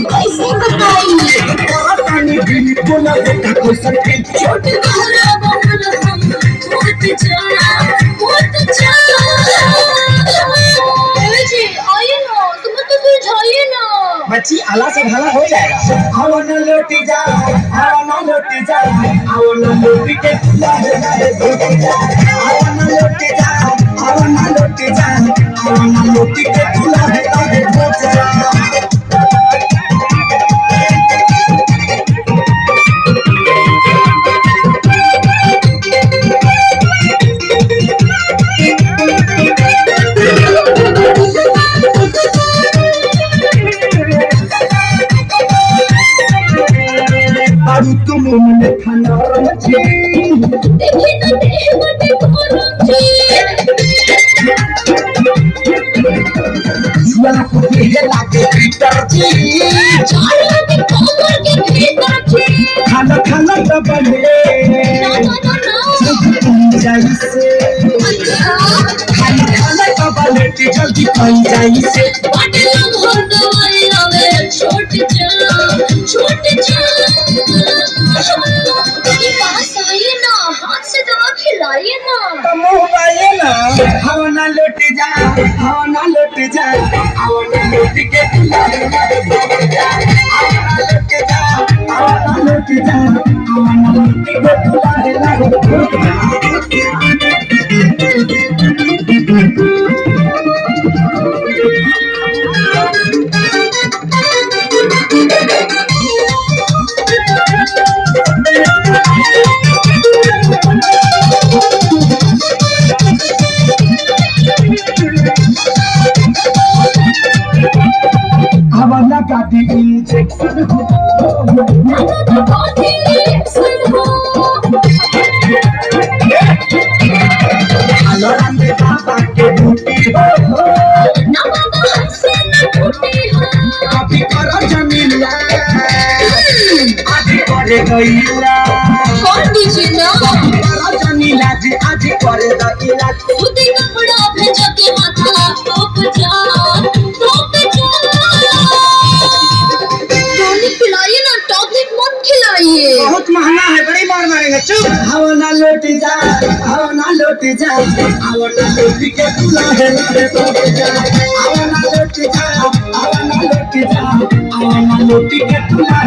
कैसे बताइए बच्ची आला से भला हो जाएगा। आओ न लौटी जा, आओ न लौटी जा, आओ न लौटी के लौटी जा, आओ न लौटी जा, आओ न लौटी जा, आओ न लौटी के लौटी जा। तुम ने खाना रची देखी न देह बटे कोरची जुआ को ये लागे भीतर जी चाला के कोमर के भीतर छी खाना खाना दबले ना जैसे अच्छा खाना खाना दबले जल्दी पाई जाई से बटला भर दवाई आवे छोट जा पास आइए ना हाथ से दवा खिलाइए ना मुंह पाइए ना हवा ना लौट जा हवा ना लौट जा हवा ना लौट के हवा ना लौट जा हवा ना लौट जा हवा ना लौट जा हवा ना लौट के हवाला काटी इंजेक्शन हो ना काटी इंजेक्शन हो अलार्म में बाबा के ड्यूटी हो ना बाबा हमसे न टूटी हो अभी करो जमीला अभी करे गईला कौन दीजिए ना करो जमीला जी आज करे गईला उदी कपड़ा भेजा के माथा टोप जा खिलाइए ना टॉनिक मत खिलाइए बहुत महंगा है बड़ी मार मारेंगे चुप हवा ना लौट जा हवा ना लौट जा हवा ना लौट के बुला है हवा ना लौट जा हवा ना लौट जा हवा ना लौट के बुला